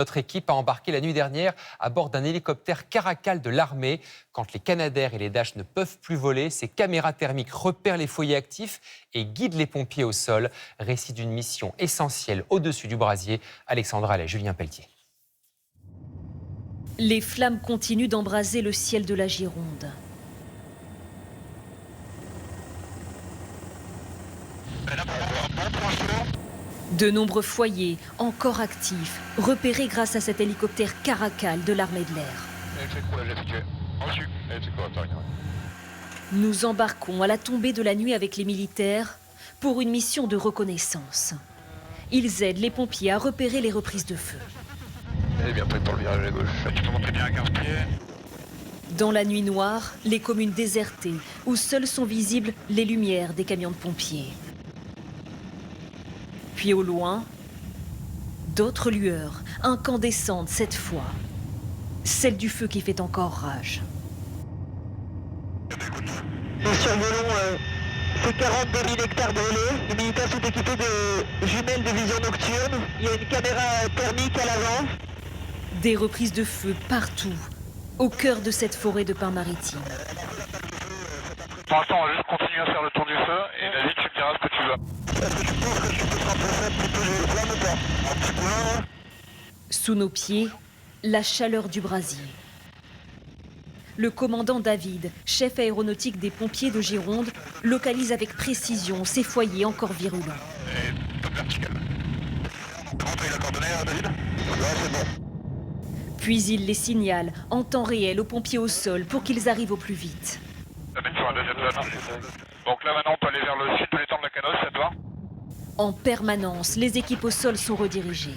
Notre équipe a embarqué la nuit dernière à bord d'un hélicoptère Caracal de l'armée. Quand les Canadair et les Dash ne peuvent plus voler, ces caméras thermiques repèrent les foyers actifs et guident les pompiers au sol. Récit d'une mission essentielle au-dessus du brasier. Alexandra Allais, Julien Pelletier. Les flammes continuent d'embraser le ciel de la Gironde. De nombreux foyers, encore actifs, repérés grâce à cet hélicoptère Caracal de l'armée de l'air. Nous embarquons à la tombée de la nuit avec les militaires pour une mission de reconnaissance. Ils aident les pompiers à repérer les reprises de feu. Elle est bien prête pour le virage à gauche. Tu peux monter bien à 15 pieds. Dans la nuit noire, les communes désertées, où seules sont visibles les lumières des camions de pompiers. Puis au loin, d'autres lueurs, incandescentes cette fois. Celle du feu qui fait encore rage. Nous survolons ces 42 000 hectares brûlés. Les militaires sont équipés de jumelles de vision nocturne. Il y a une caméra thermique à l'avant. Des reprises de feu partout, au cœur de cette forêt de pins maritimes. Pour l'instant, on va juste continuer à faire le tour du feu et David, tu me diras ce que tu veux. Est-ce que tu penses que tu peux te rapprocher un petit peu des flammes ou pas? Un petit peu, hein? Sous nos pieds, la chaleur du brasier. Le commandant David, chef aéronautique des pompiers de Gironde, localise avec précision ces foyers encore virulents. Et top vertical. Rentrez la coordonnée, David? Là, c'est bon. Puis il les signale en temps réel aux pompiers au sol pour qu'ils arrivent au plus vite. David sur la deuxième zone. Donc là, maintenant, on peut aller vers le sud de l'étang de la Canosse, c'est toi? En permanence, les équipes au sol sont redirigées.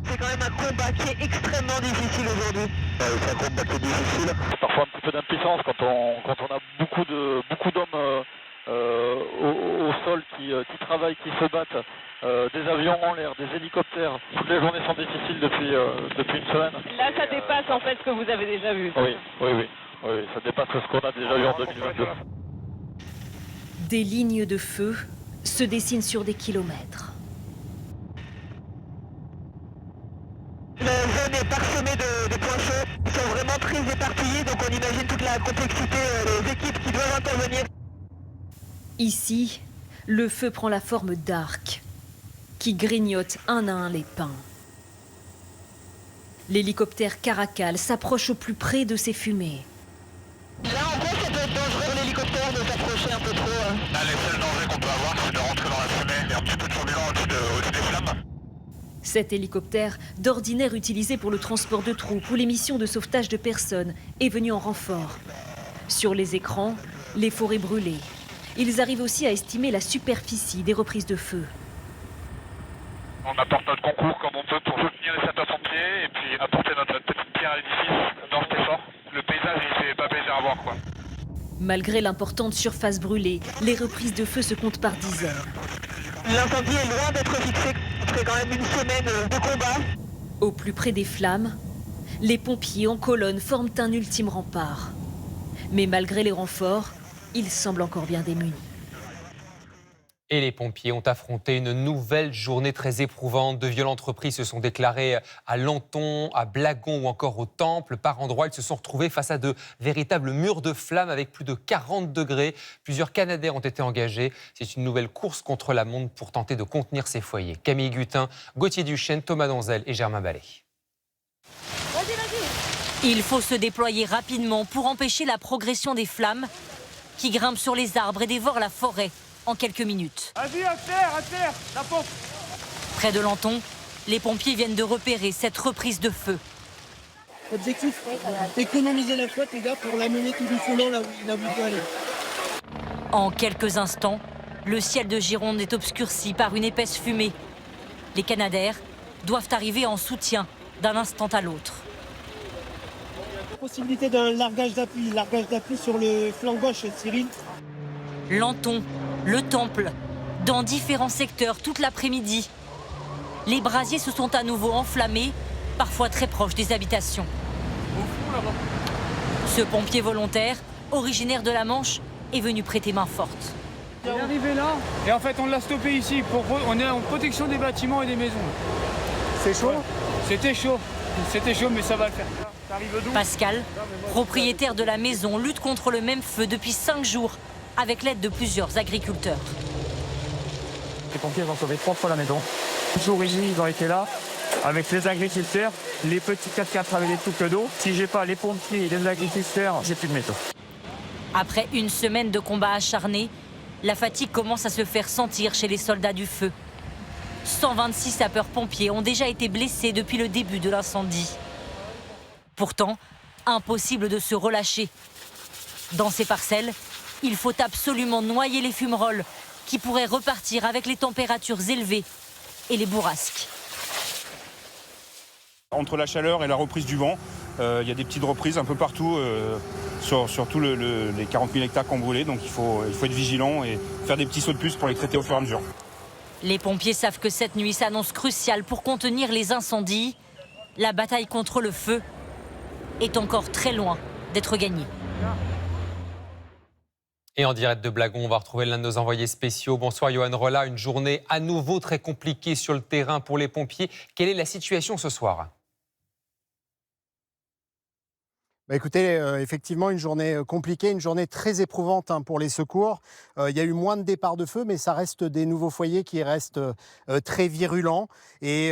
C'est quand même un combat qui est extrêmement difficile aujourd'hui. C'est un combat qui est difficile. Parfois un petit peu d'impuissance quand on a beaucoup d'hommes au sol qui travaillent, qui se battent. Des avions en l'air, des hélicoptères. Toutes les journées sont difficiles depuis une semaine. Là, ça dépasse en fait ce que vous avez déjà vu. Oui, ça dépasse ce qu'on a déjà vu en 2022. Des lignes de feu se dessinent sur des kilomètres. La zone est parsemée de points chauds. Ils sont vraiment très éparpillés, donc on imagine toute la complexité des équipes qui doivent intervenir. Ici, le feu prend la forme d'arcs qui grignotent un à un les pins. L'hélicoptère Caracal s'approche au plus près de ces fumées. Là, en gros, ça peut être dangereux l'hélicoptère de s'approcher un peu trop. Là, les seuls dangers qu'on peut avoir, c'est de rentrer dans la fumée et un petit peu de turbulence au-dessus des flammes. Cet hélicoptère, d'ordinaire utilisé pour le transport de troupes ou les missions de sauvetage de personnes, est venu en renfort. Sur les écrans, les forêts brûlées. Ils arrivent aussi à estimer la superficie des reprises de feu. On apporte notre concours comme on peut pour soutenir les sapeurs-pompiers et puis apporter notre petite pierre à l'édifice dans cet effort. Le paysage, il fait pas plaisir à voir, quoi. Malgré l'importante surface brûlée, les reprises de feu se comptent par dizaines. L'incendie est loin d'être fixé. C'est quand même une semaine de combat. Au plus près des flammes, les pompiers en colonne forment un ultime rempart. Mais malgré les renforts, ils semblent encore bien démunis. Et les pompiers ont affronté une nouvelle journée très éprouvante. De violentes reprises se sont déclarées à Lanton, à Blagon ou encore au Temple. Par endroits, ils se sont retrouvés face à de véritables murs de flammes avec plus de 40 degrés. Plusieurs Canadair ont été engagés. C'est une nouvelle course contre la montre pour tenter de contenir ces foyers. Camille Gutin, Gauthier Duchesne, Thomas Donzel et Germain Ballet. Il faut se déployer rapidement pour empêcher la progression des flammes qui grimpent sur les arbres et dévorent la forêt en quelques minutes. Vas-y, à terre, la pompe. Près de Lanton, les pompiers viennent de repérer cette reprise de feu. Objectif, économiser la flotte, les gars, pour l'amener tout doucement là où il peut aller. En quelques instants, le ciel de Gironde est obscurci par une épaisse fumée. Les Canadair doivent arriver en soutien d'un instant à l'autre. Possibilité d'un largage d'appui sur le flanc gauche, Cyril. Lanton, le Temple, dans différents secteurs toute l'après-midi. Les brasiers se sont à nouveau enflammés, parfois très proches des habitations. Ce pompier volontaire, originaire de la Manche, est venu prêter main forte. Il est arrivé là, et en fait on l'a stoppé ici. On est en protection des bâtiments et des maisons. C'est chaud. C'était chaud mais ça va le faire. T'arrives d'où? Pascal, propriétaire de la maison, lutte contre le même feu depuis 5 jours avec l'aide de plusieurs agriculteurs. Les pompiers ont sauvé 3 fois la maison. Le jour et demi, ils ont été là avec les agriculteurs. Les petits 4x4 avaient des touques d'eau. Si j'ai pas les pompiers et les agriculteurs, j'ai plus de métaux. Après une semaine de combats acharnés, la fatigue commence à se faire sentir chez les soldats du feu. 126 sapeurs-pompiers ont déjà été blessés depuis le début de l'incendie. Pourtant, impossible de se relâcher. Dans ces parcelles, il faut absolument noyer les fumerolles qui pourraient repartir avec les températures élevées et les bourrasques. Entre la chaleur et la reprise du vent, il y a des petites reprises un peu partout sur tous les 40 000 hectares qu'on brûlait. Donc il faut être vigilant et faire des petits sauts de puce pour les traiter au fur et à mesure. Les pompiers savent que cette nuit s'annonce cruciale pour contenir les incendies. La bataille contre le feu est encore très loin d'être gagnée. Et en direct de Blagon, on va retrouver l'un de nos envoyés spéciaux. Bonsoir Johan Rolla, une journée à nouveau très compliquée sur le terrain pour les pompiers. Quelle est la situation ce soir ? Écoutez, effectivement, une journée compliquée, une journée très éprouvante pour les secours. Il y a eu moins de départs de feu, mais ça reste des nouveaux foyers qui restent très virulents. Et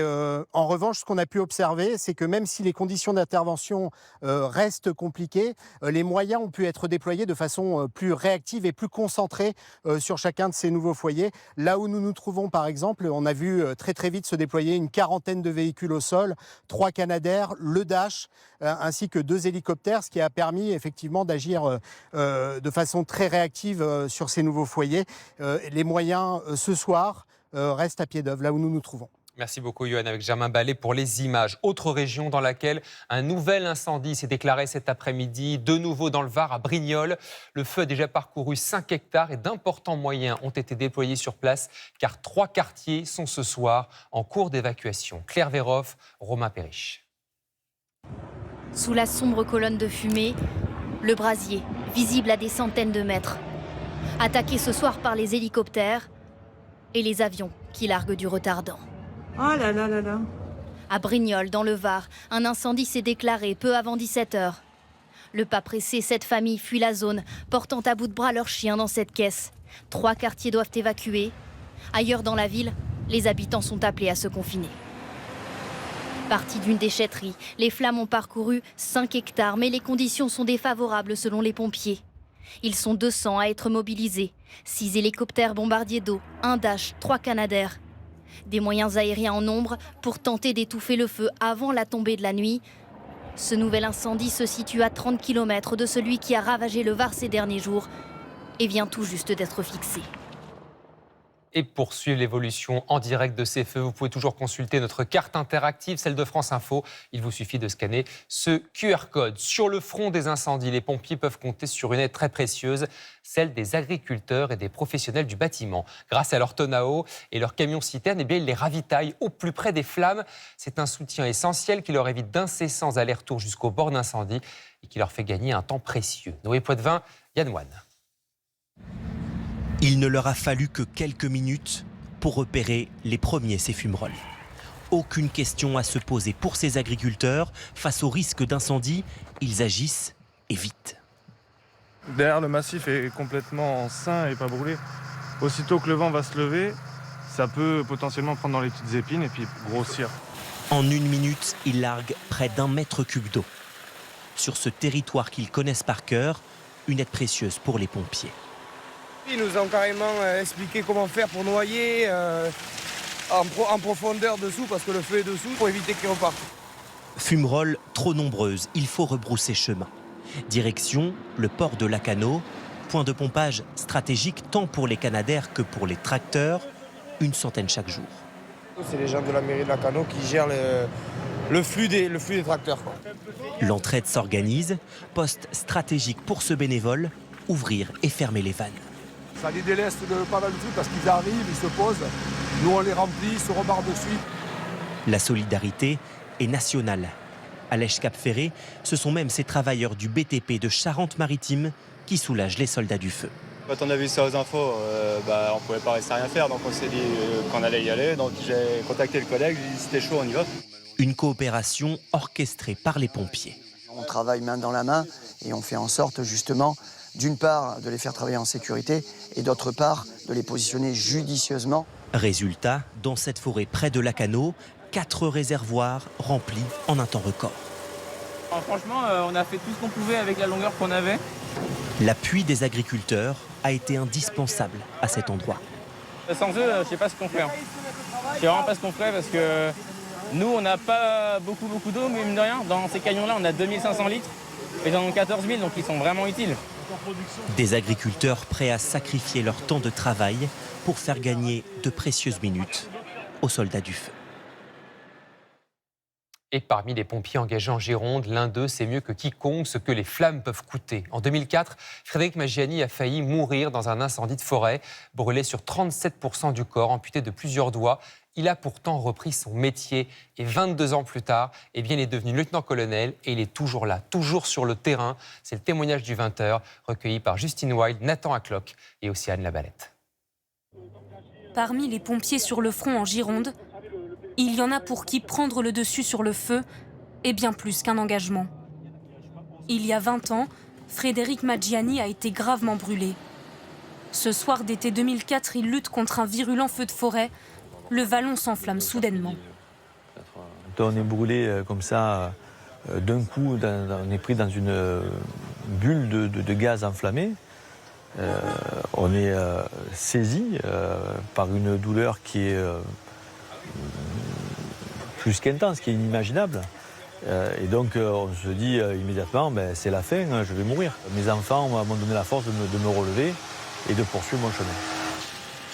en revanche, ce qu'on a pu observer, c'est que même si les conditions d'intervention restent compliquées, les moyens ont pu être déployés de façon plus réactive et plus concentrée sur chacun de ces nouveaux foyers. Là où nous nous trouvons, par exemple, on a vu très vite se déployer une quarantaine de véhicules au sol, 3 Canadair, le Dash, ainsi que 2 hélicoptères, ce qui a permis effectivement d'agir de façon très réactive sur ces nouveaux foyers. Les moyens ce soir restent à pied d'œuvre, là où nous nous trouvons. Merci beaucoup Johan avec Germain Ballet pour les images. Autre région dans laquelle un nouvel incendie s'est déclaré cet après-midi, de nouveau dans le Var à Brignoles. Le feu a déjà parcouru 5 hectares et d'importants moyens ont été déployés sur place car 3 quartiers sont ce soir en cours d'évacuation. Claire Véroff, Romain Périche. Sous la sombre colonne de fumée, le brasier, visible à des centaines de mètres. Attaqué ce soir par les hélicoptères et les avions qui larguent du retardant. Oh là là là là. À Brignoles, dans le Var, un incendie s'est déclaré peu avant 17h. Le pas pressé, cette famille fuit la zone, portant à bout de bras leur chien dans cette caisse. 3 quartiers doivent évacuer. Ailleurs dans la ville, les habitants sont appelés à se confiner. Partis d'une déchetterie, les flammes ont parcouru 5 hectares, mais les conditions sont défavorables selon les pompiers. Ils sont 200 à être mobilisés. 6 hélicoptères bombardiers d'eau, 1 Dash, 3 Canadair. Des moyens aériens en nombre pour tenter d'étouffer le feu avant la tombée de la nuit. Ce nouvel incendie se situe à 30 km de celui qui a ravagé le Var ces derniers jours et vient tout juste d'être fixé. Et pour suivre l'évolution en direct de ces feux, vous pouvez toujours consulter notre carte interactive, celle de France Info. Il vous suffit de scanner ce QR code. Sur le front des incendies, les pompiers peuvent compter sur une aide très précieuse, celle des agriculteurs et des professionnels du bâtiment. Grâce à leur tonnes à eau et leurs camions-citernes, ils les ravitaillent au plus près des flammes. C'est un soutien essentiel qui leur évite d'incessants allers-retours jusqu'au bord d'incendie et qui leur fait gagner un temps précieux. Noé Poitvin, Yann Moine. Il ne leur a fallu que quelques minutes pour repérer les premiers ces fumerolles. Aucune question à se poser pour ces agriculteurs. Face au risque d'incendie, ils agissent et vite. Derrière, le massif est complètement sain et pas brûlé. Aussitôt que le vent va se lever, ça peut potentiellement prendre dans les petites épines et puis grossir. En 1 minute, ils larguent près d'1 mètre cube d'eau. Sur ce territoire qu'ils connaissent par cœur, une aide précieuse pour les pompiers. Ils nous ont carrément expliqué comment faire pour noyer en profondeur dessous, parce que le feu est dessous, pour éviter qu'ils repartent. Fumerolles trop nombreuses, il faut rebrousser chemin. Direction le port de Lacanau, point de pompage stratégique tant pour les Canadair que pour les tracteurs, 100 chaque jour. C'est les gens de la mairie de Lacanau qui gèrent le flux des tracteurs. L'entraide s'organise, poste stratégique pour ce bénévole, ouvrir et fermer les vannes. Ça les déleste de pas mal de trucs parce qu'ils arrivent, ils se posent, nous on les remplit, ils se rebarrent dessus. La solidarité est nationale. À l'Èche-Cap-Ferré, ce sont même ces travailleurs du BTP de Charente-Maritime qui soulagent les soldats du feu. Quand on a vu ça aux infos, on ne pouvait pas rester à rien faire, donc on s'est dit qu'on allait y aller. Donc j'ai contacté le collègue, j'ai dit c'était chaud, on y va. Une coopération orchestrée par les pompiers. On travaille main dans la main et on fait en sorte justement, d'une part, de les faire travailler en sécurité et d'autre part, de les positionner judicieusement. Résultat, dans cette forêt près de Lacanau, 4 réservoirs remplis en un temps record. Alors, franchement, on a fait tout ce qu'on pouvait avec la longueur qu'on avait. L'appui des agriculteurs a été indispensable à cet endroit. Sans eux, je ne sais pas ce qu'on ferait. Je sais vraiment pas ce qu'on ferait parce que nous, on n'a pas beaucoup d'eau, mais mine de rien, dans ces camions-là, on a 2500 litres. Et j'en ai 14 000, donc ils sont vraiment utiles. Des agriculteurs prêts à sacrifier leur temps de travail pour faire gagner de précieuses minutes aux soldats du feu. Et parmi les pompiers engagés en Gironde, l'un d'eux sait mieux que quiconque ce que les flammes peuvent coûter. En 2004, Frédéric Maggiani a failli mourir dans un incendie de forêt, brûlé sur 37% du corps, amputé de plusieurs doigts. Il a pourtant repris son métier et 22 ans plus tard, il est devenu lieutenant-colonel et il est toujours là, toujours sur le terrain. C'est le témoignage du 20h, recueilli par Justine Wild, Nathan Acloc et aussi Anne Labalette. Parmi les pompiers sur le front en Gironde, il y en a pour qui prendre le dessus sur le feu est bien plus qu'un engagement. Il y a 20 ans, Frédéric Maggiani a été gravement brûlé. Ce soir d'été 2004, il lutte contre un virulent feu de forêt. Le vallon s'enflamme soudainement. Quand on est brûlé comme ça, d'un coup, on est pris dans une bulle de gaz enflammé. On est saisi par une douleur qui est plus qu'intense, qui est inimaginable. Et donc on se dit immédiatement, c'est la fin, je vais mourir. Mes enfants m'ont donné la force de me relever et de poursuivre mon chemin.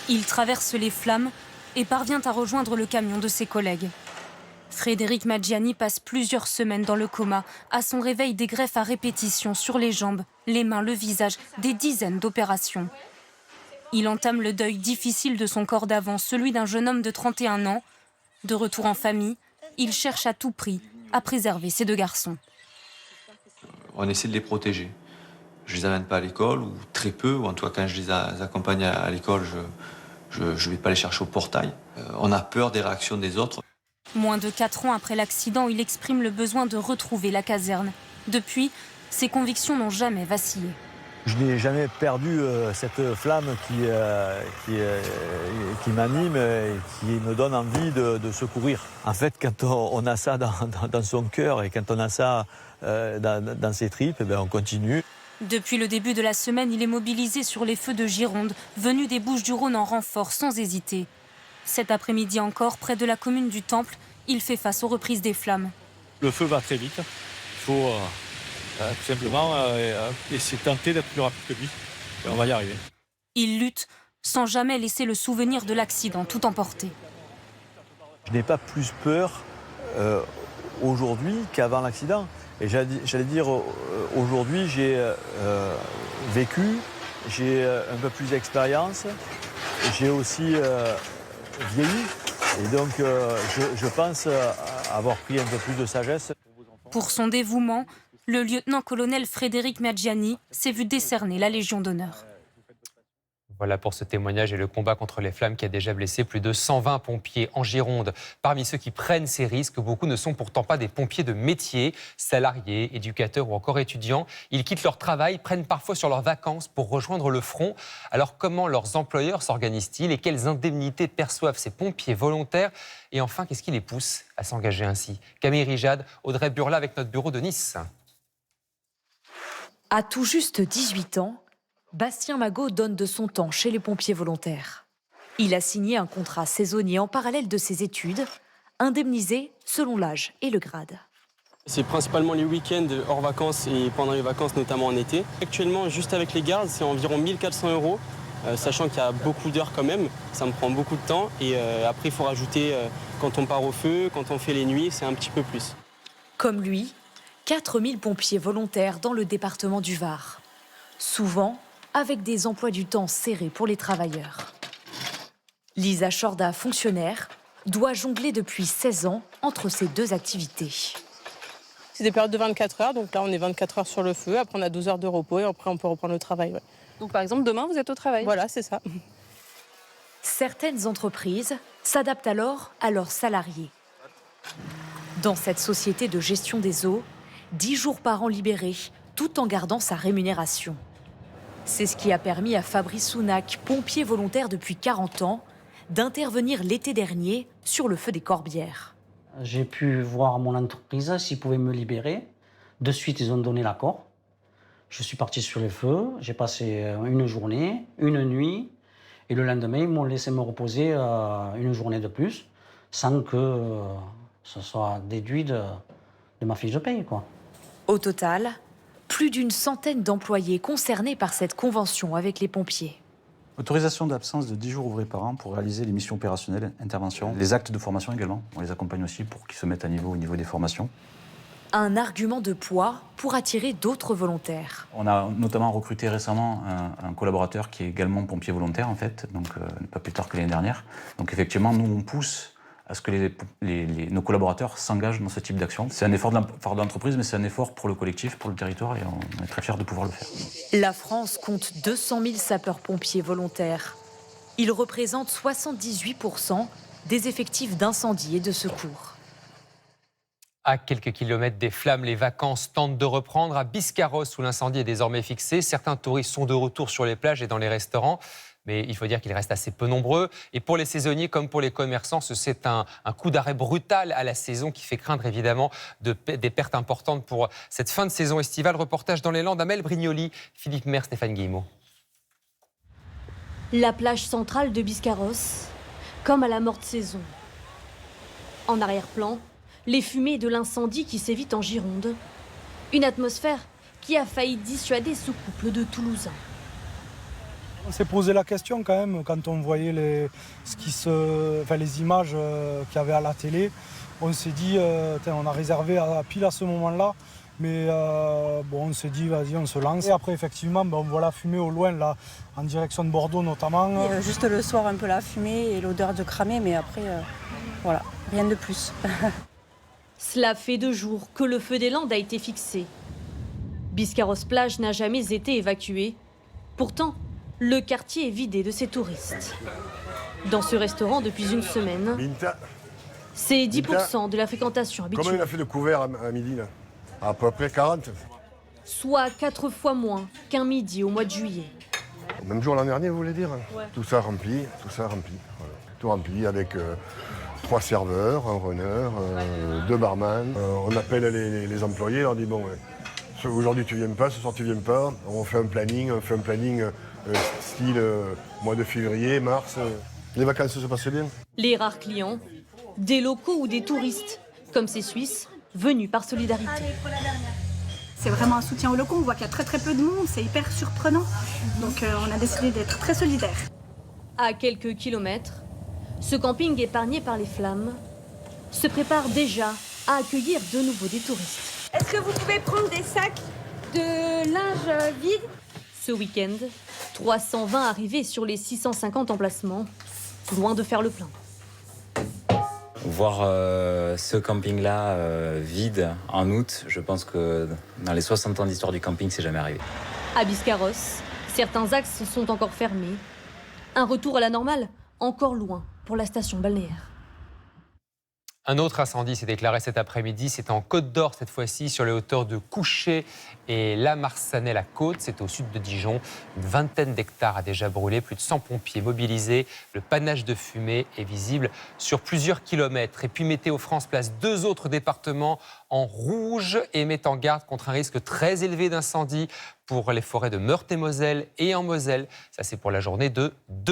Il traverse les flammes et parvient à rejoindre le camion de ses collègues. Frédéric Maggiani passe plusieurs semaines dans le coma. À son réveil, des greffes à répétition sur les jambes, les mains, le visage, des dizaines d'opérations. Il entame le deuil difficile de son corps d'avant, celui d'un jeune homme de 31 ans. De retour en famille, il cherche à tout prix à préserver ses 2 garçons. On essaie de les protéger. Je ne les amène pas à l'école, ou très peu, ou en tout cas quand je les accompagne à l'école, je ne vais pas les chercher au portail. On a peur des réactions des autres. Moins de 4 ans après l'accident, il exprime le besoin de retrouver la caserne. Depuis, ses convictions n'ont jamais vacillé. Je n'ai jamais perdu cette flamme qui m'anime et qui me donne envie de secourir. En fait, quand on a ça dans son cœur et quand on a ça dans ses tripes, on continue. Depuis le début de la semaine, il est mobilisé sur les feux de Gironde, venu des Bouches-du-Rhône en renfort sans hésiter. Cet après-midi encore, près de la commune du Temple, il fait face aux reprises des flammes. Le feu va très vite. Il faut tout simplement essayer de tenter d'être plus rapide que lui. Et on va y arriver. Il lutte sans jamais laisser le souvenir de l'accident tout emporter. Je n'ai pas plus peur aujourd'hui qu'avant l'accident. Et j'allais dire, aujourd'hui, j'ai vécu, j'ai un peu plus d'expérience, j'ai aussi vieilli. Et donc, je pense avoir pris un peu plus de sagesse. Pour son dévouement, le lieutenant-colonel Frédéric Maggiani s'est vu décerner la Légion d'honneur. Voilà pour ce témoignage et le combat contre les flammes qui a déjà blessé plus de 120 pompiers en Gironde. Parmi ceux qui prennent ces risques, beaucoup ne sont pourtant pas des pompiers de métier, salariés, éducateurs ou encore étudiants. Ils quittent leur travail, prennent parfois sur leurs vacances pour rejoindre le front. Alors comment leurs employeurs s'organisent-ils et quelles indemnités perçoivent ces pompiers volontaires? Et enfin, qu'est-ce qui les pousse à s'engager ainsi? Camille Rijad, Audrey Burla avec notre bureau de Nice. À tout juste 18 ans, Bastien Magot donne de son temps chez les pompiers volontaires. Il a signé un contrat saisonnier en parallèle de ses études, indemnisé selon l'âge et le grade. C'est principalement les week-ends hors vacances et pendant les vacances, notamment en été. Actuellement, juste avec les gardes, c'est environ 1 400 €, sachant qu'il y a beaucoup d'heures quand même. Ça me prend beaucoup de temps et après, il faut rajouter quand on part au feu, quand on fait les nuits, c'est un petit peu plus. Comme lui, 4000 pompiers volontaires dans le département du Var. Souvent, avec des emplois du temps serrés pour les travailleurs. Lisa Chorda, fonctionnaire, doit jongler depuis 16 ans entre ces 2 activités. C'est des périodes de 24 heures, donc là on est 24 heures sur le feu, après on a 12 heures de repos et après on peut reprendre le travail. Ouais. Donc par exemple, demain vous êtes au travail? Voilà, c'est ça. Certaines entreprises s'adaptent alors à leurs salariés. Dans cette société de gestion des eaux, 10 jours par an libérés, tout en gardant sa rémunération. C'est ce qui a permis à Fabrice Sounac, pompier volontaire depuis 40 ans, d'intervenir l'été dernier sur le feu des Corbières. J'ai pu voir mon entreprise s'ils pouvaient me libérer. De suite, ils ont donné l'accord. Je suis parti sur les feux, j'ai passé une journée, une nuit, et le lendemain, ils m'ont laissé me reposer une journée de plus, sans que ce soit déduit de ma fiche de paye, quoi. Au total, plus d'une centaine d'employés concernés par cette convention avec les pompiers. Autorisation d'absence de 10 jours ouvrés par an pour réaliser les missions opérationnelles, interventions, les actes de formation également. On les accompagne aussi pour qu'ils se mettent à niveau au niveau des formations. Un argument de poids pour attirer d'autres volontaires. On a notamment recruté récemment un collaborateur qui est également pompier volontaire en fait, donc pas plus tard que l'année dernière. Donc effectivement, nous on pousse à ce que nos collaborateurs s'engagent dans ce type d'action. C'est un effort de l'entreprise, mais c'est un effort pour le collectif, pour le territoire, et on est très fiers de pouvoir le faire. La France compte 200 000 sapeurs-pompiers volontaires. Ils représentent 78% des effectifs d'incendie et de secours. À quelques kilomètres des flammes, les vacances tentent de reprendre. À Biscarrosse, où l'incendie est désormais fixé, certains touristes sont de retour sur les plages et dans les restaurants. Mais il faut dire qu'ils restent assez peu nombreux. Et pour les saisonniers comme pour les commerçants, c'est un coup d'arrêt brutal à la saison qui fait craindre évidemment des pertes importantes pour cette fin de saison estivale. Reportage dans les Landes, Amel Brignoli, Philippe Maire, Stéphane Guillemot. La plage centrale de Biscarrosse, comme à la morte saison. En arrière-plan, les fumées de l'incendie qui sévit en Gironde. Une atmosphère qui a failli dissuader ce couple de Toulousains. On s'est posé la question quand même quand on voyait les images qu'il y avait à la télé. On s'est dit, on a réservé pile à ce moment-là, mais on s'est dit, vas-y, on se lance. Et après, effectivement, on voit la fumée au loin, là, en direction de Bordeaux notamment. Et juste le soir, un peu la fumée et l'odeur de cramé, mais après, voilà, rien de plus. Cela fait 2 jours que le feu des Landes a été fixé. Biscarrosse-Plage n'a jamais été évacué. Pourtant, le quartier est vidé de ses touristes. Dans ce restaurant depuis une semaine, c'est 10% de la fréquentation habituelle. Comment il a fait de couvert à midi là? À peu près 40. Soit 4 fois moins qu'un midi au mois de juillet. Même jour l'an dernier, vous voulez dire? Ouais. Tout ça rempli. Voilà. Tout rempli avec 3 serveurs, un runner, 2 barman. On appelle les employés, on leur dit bon, aujourd'hui tu viens pas, ce soir tu viens pas. On fait un planning style mois de février, mars. Les vacances se passaient bien. Les rares clients, des locaux ou des touristes, comme ces Suisses, venus par solidarité. C'est vraiment un soutien aux locaux, on voit qu'il y a très peu de monde, c'est hyper surprenant. Donc on a décidé d'être très solidaires. À quelques kilomètres, ce camping épargné par les flammes se prépare déjà à accueillir de nouveau des touristes. Est-ce que vous pouvez prendre des sacs de linge vide? Ce week-end, 320 arrivés sur les 650 emplacements, loin de faire le plein. Voir ce camping-là vide en août, je pense que dans les 60 ans d'histoire du camping, c'est jamais arrivé. À Biscarrosse, certains axes sont encore fermés. Un retour à la normale, encore loin pour la station balnéaire. Un autre incendie s'est déclaré cet après-midi. C'est en Côte d'Or cette fois-ci, sur les hauteurs de Couchet et La Marsanais-la-Côte. C'est au sud de Dijon. Une vingtaine d'hectares a déjà brûlé. Plus de 100 pompiers mobilisés. Le panache de fumée est visible sur plusieurs kilomètres. Et puis Météo France place 2 autres départements en rouge et met en garde contre un risque très élevé d'incendie pour les forêts de Meurthe-et-Moselle et en Moselle. Ça, c'est pour la journée de demain.